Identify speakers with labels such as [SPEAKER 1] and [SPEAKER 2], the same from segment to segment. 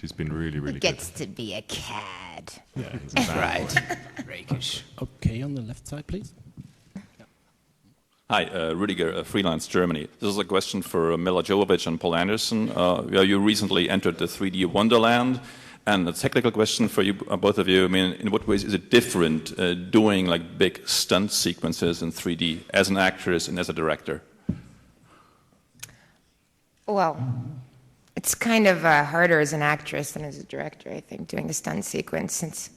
[SPEAKER 1] She's been really, really good.
[SPEAKER 2] Gets to be a cad.
[SPEAKER 1] Yeah, it's a bad
[SPEAKER 3] Right. Rakish.
[SPEAKER 4] Okay, on the left side, please.
[SPEAKER 5] Hi, Rüdiger, Freelance Germany. This is a question for Mila Jovovich and Paul Anderson. You recently entered the 3D Wonderland, and a technical question for you, both of you. I mean, in what ways is it different doing like big stunt sequences in 3D as an actress and as a director?
[SPEAKER 2] Well, it's kind of harder as an actress than as a director, I think, doing a stunt sequence, since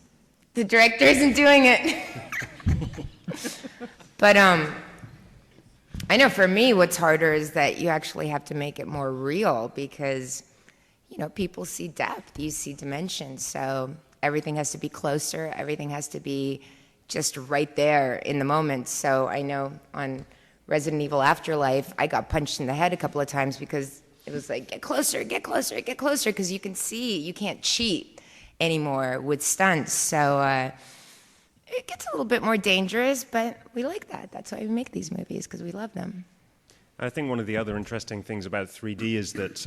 [SPEAKER 2] the director isn't doing it. But I know for me what's harder is that you actually have to make it more real, because, you know, people see depth, you see dimension, so everything has to be closer, everything has to be just right there in the moment. So I know on Resident Evil Afterlife, I got punched in the head a couple of times because it was like, get closer, get closer, get closer, because you can see, you can't cheat anymore with stunts. So it gets a little bit more dangerous, but we like that. That's why we make these movies, because we love them.
[SPEAKER 6] I think one of the other interesting things about 3D is that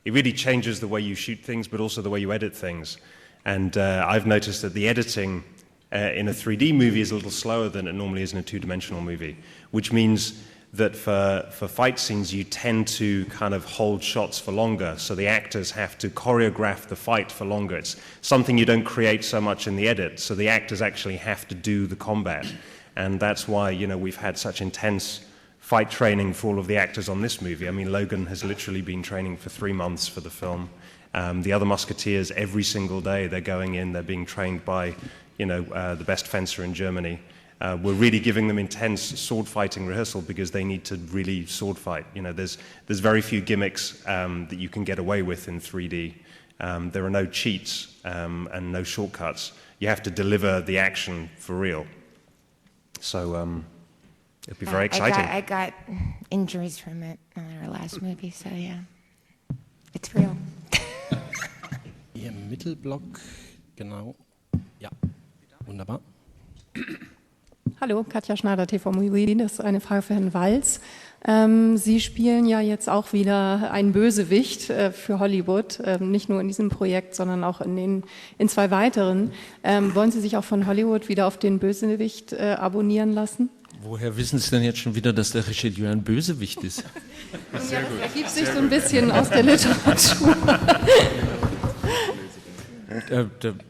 [SPEAKER 6] it really changes the way you shoot things, but also the way you edit things. And I've noticed that the editing in a 3D movie is a little slower than it normally is in a two-dimensional movie, which means that for fight scenes, you tend to kind of hold shots for longer, so the actors have to choreograph the fight for longer. It's something you don't create so much in the edit, so the actors actually have to do the combat. And that's why, you know, we've had such intense fight training for all of the actors on this movie. I mean, Logan has literally been training for 3 months for the film. The other Musketeers, every single day, they're going in, they're being trained by, you know, the best fencer in Germany. We're really giving them intense sword fighting rehearsal because they need to really sword fight. You know, there's very few gimmicks that you can get away with in 3D. There are no cheats and no shortcuts. You have to deliver the action for real. So it'll be very exciting.
[SPEAKER 2] I got injuries from it in our last movie, so yeah, it's real.
[SPEAKER 4] Hier im Mittelblock, genau. Ja, wunderbar.
[SPEAKER 7] Hallo, Katja Schneider, TV Movie. Das ist eine Frage für Herrn Walz. Sie spielen ja jetzt auch wieder einen Bösewicht für Hollywood, nicht nur in diesem Projekt, sondern auch in 2 weiteren. Wollen Sie sich auch von Hollywood wieder auf den Bösewicht abonnieren lassen?
[SPEAKER 3] Woher wissen Sie denn jetzt schon wieder, dass der Richelieu ein Bösewicht ist?
[SPEAKER 7] Ja, das ergibt sich so ein bisschen aus der Literatur.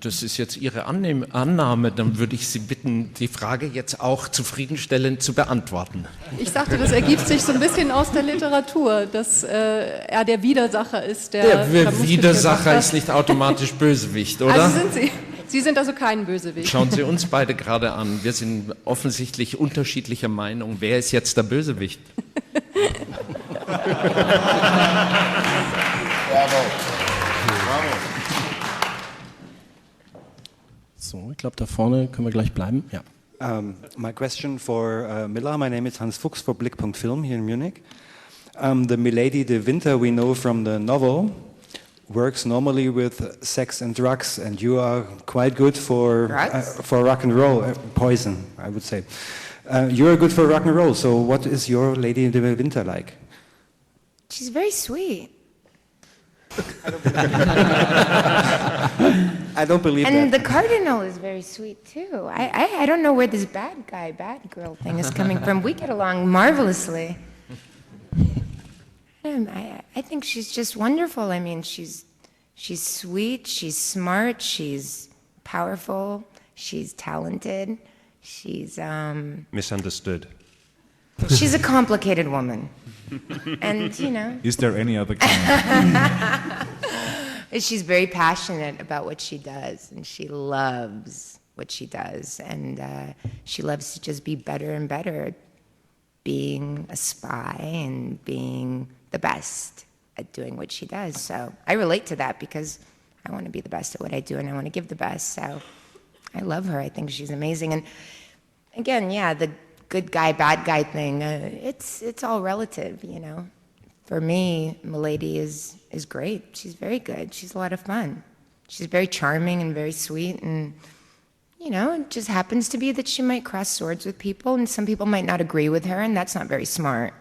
[SPEAKER 3] Das ist jetzt Ihre Annahme, dann würde ich Sie bitten, die Frage jetzt auch zufriedenstellend zu beantworten.
[SPEAKER 7] Ich sagte, das ergibt sich so ein bisschen aus der Literatur, dass er der Widersacher ist.
[SPEAKER 3] Der Widersacher ist nicht automatisch Bösewicht, oder?
[SPEAKER 7] Also Sie sind also kein Bösewicht.
[SPEAKER 3] Schauen Sie uns beide gerade an. Wir sind offensichtlich unterschiedlicher Meinung. Wer ist jetzt der Bösewicht?
[SPEAKER 1] Bravo.
[SPEAKER 4] So, ich glaube, da vorne können wir gleich bleiben. Ja.
[SPEAKER 8] My question for Mila. My name is Hans Fuchs for Blick.film here in Munich. The Milady de Winter we know from the novel works normally with sex and drugs, and you are quite good for rock and roll, poison, I would say. You are good for rock and roll, so what is your Lady de Winter like?
[SPEAKER 2] She's very sweet.
[SPEAKER 8] I don't believe
[SPEAKER 2] and
[SPEAKER 8] that.
[SPEAKER 2] the Cardinal is very sweet too. I don't know where this bad guy, bad girl thing is coming from. We get along marvelously. I think she's just wonderful. I mean, she's sweet, she's smart, she's powerful, she's talented, she's
[SPEAKER 6] Misunderstood.
[SPEAKER 2] She's a complicated woman. And, you know.
[SPEAKER 1] Is there any other kind?
[SPEAKER 2] She's very passionate about what she does, and she loves what she does, and she loves to just be better and better, being a spy and being the best at doing what she does. So I relate to that because I want to be the best at what I do, and I want to give the best. So I love her. I think she's amazing. And again, yeah, the good guy, bad guy thing, it's all relative, you know. For me, Milady is great. She's very good. She's a lot of fun. She's very charming and very sweet, and, you know, it just happens to be that she might cross swords with people, and some people might not agree with her, and that's not very smart.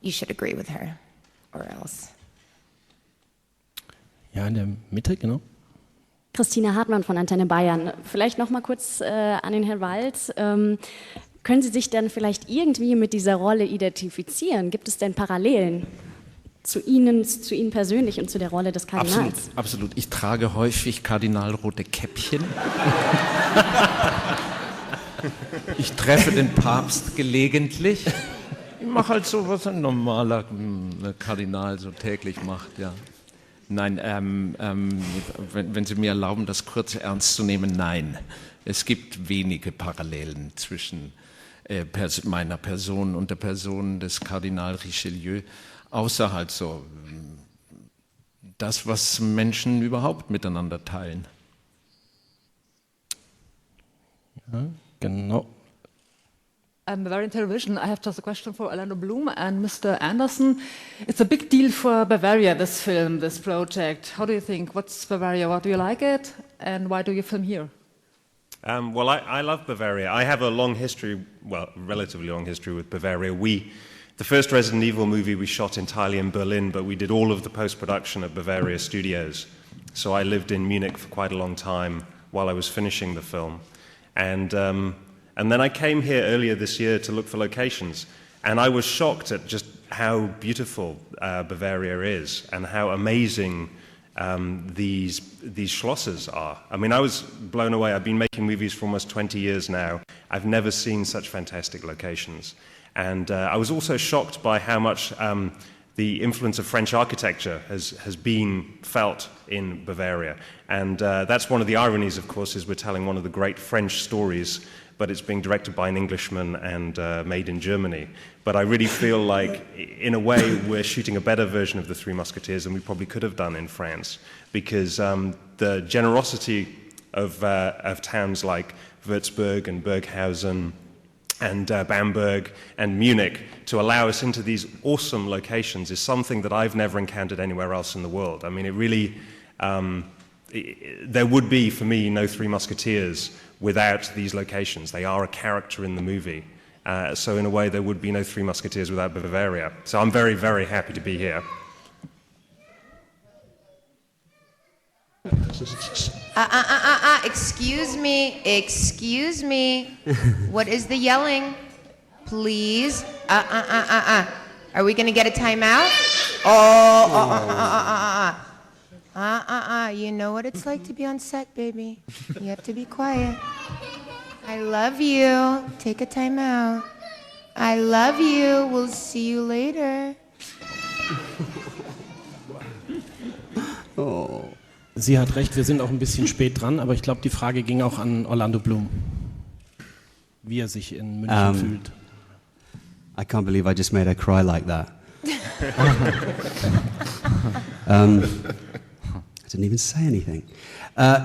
[SPEAKER 2] You should agree with her, or else.
[SPEAKER 4] Ja, in der Mitte, genau.
[SPEAKER 9] Christina Hartmann von Antenne Bayern. Vielleicht noch mal kurz an den Herrn Walz. Können Sie sich denn vielleicht irgendwie mit dieser Rolle identifizieren? Gibt es denn Parallelen zu Ihnen persönlich und zu der Rolle des Kardinals?
[SPEAKER 3] Absolut, absolut. Ich trage häufig kardinalrote Käppchen. Ich treffe den Papst gelegentlich. Ich mache halt so, was ein normaler Kardinal so täglich macht, ja. Nein, wenn Sie mir erlauben, das kurz ernst zu nehmen, nein. Es gibt wenige Parallelen zwischen meiner Person und der Person des Kardinal Richelieu, außer halt so das, was Menschen überhaupt miteinander teilen.
[SPEAKER 4] Ja, genau.
[SPEAKER 10] Bavarian Television. I have just a question for Orlando Bloom and Mr. Anderson. It's a big deal for Bavaria, this film, this project. How do you think? What's Bavaria? What do you like it? And why do you film here?
[SPEAKER 6] Well, I love Bavaria. I have a long history, well, relatively long history with Bavaria. The first Resident Evil movie we shot entirely in Berlin, but we did all of the post-production at Bavaria Studios. So I lived in Munich for quite a long time while I was finishing the film. And then I came here earlier this year to look for locations, and I was shocked at just how beautiful Bavaria is and how amazing these schlosses are. I mean, I was blown away. I've been making movies for almost 20 years now. I've never seen such fantastic locations. And I was also shocked by how much the influence of French architecture has been felt in Bavaria. And that's one of the ironies, of course, is we're telling one of the great French stories, but it's being directed by an Englishman and made in Germany. But I really feel like, in a way, we're shooting a better version of The Three Musketeers than we probably could have done in France, because the generosity of towns like Würzburg and Burghausen and Bamberg and Munich to allow us into these awesome locations is something that I've never encountered anywhere else in the world. I mean, it really, there would be, for me, no Three Musketeers without these locations. They are a character in the movie. So in a way, there would be no Three Musketeers without Bavaria. So I'm very, very happy to be here.
[SPEAKER 2] Excuse me. What is the yelling? Please. Are we gonna get a timeout? You know what it's like to be on set, baby. You have to be quiet. I love you. Take a timeout. I love you. We'll see you later.
[SPEAKER 4] Oh. Sie hat recht, wir sind auch ein bisschen spät dran, aber ich glaube, die Frage ging auch an Orlando Bloom, wie er sich in München fühlt.
[SPEAKER 11] I can't believe I just made her cry like that. I didn't even say anything.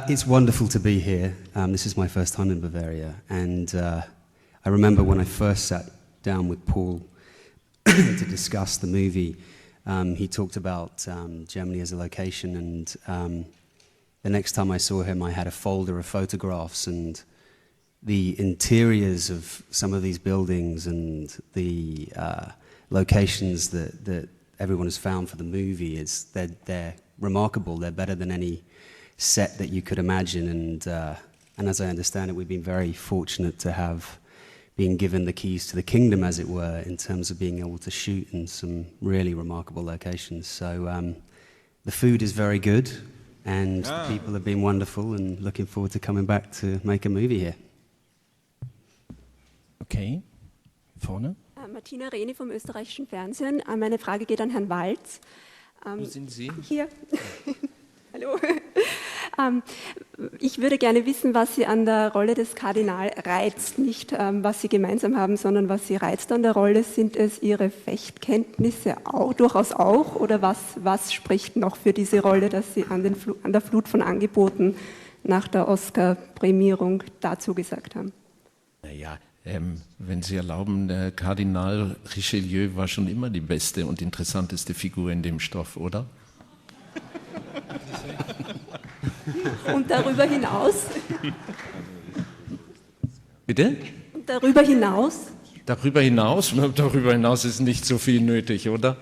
[SPEAKER 11] It's wonderful to be here. This is my first time in Bavaria, and I remember when I first sat down with Paul to discuss the movie, he talked about Germany as a location, and the next time I saw him, I had a folder of photographs, and the interiors of some of these buildings and the locations that everyone has found for the movie, they're remarkable. They're better than any set that you could imagine, and as I understand it, we've been very fortunate to have been given the keys to the kingdom, as it were, in terms of being able to shoot in some really remarkable locations. So the food is very good, and the people have been wonderful, and looking forward to coming back to make a movie here.
[SPEAKER 4] Okay, vorne.
[SPEAKER 12] Martina Rehne vom österreichischen Fernsehen. Meine Frage geht an Herrn Walz.
[SPEAKER 3] Wo sind Sie?
[SPEAKER 12] Hier. Hallo. Ich würde gerne wissen, was Sie an der Rolle des Kardinal reizt. Nicht, was Sie gemeinsam haben, sondern was Sie reizt an der Rolle. Sind es Ihre Fechtkenntnisse auch, durchaus auch? Oder was spricht noch für diese Rolle, dass Sie an der Flut von Angeboten nach der Oscar-Prämierung dazu gesagt haben?
[SPEAKER 3] Naja, wenn Sie erlauben, der Kardinal Richelieu war schon immer die beste und interessanteste Figur in dem Stoff, oder?
[SPEAKER 12] Und darüber hinaus?
[SPEAKER 3] Bitte?
[SPEAKER 12] Und darüber hinaus?
[SPEAKER 3] Darüber hinaus ist nicht so viel nötig, oder?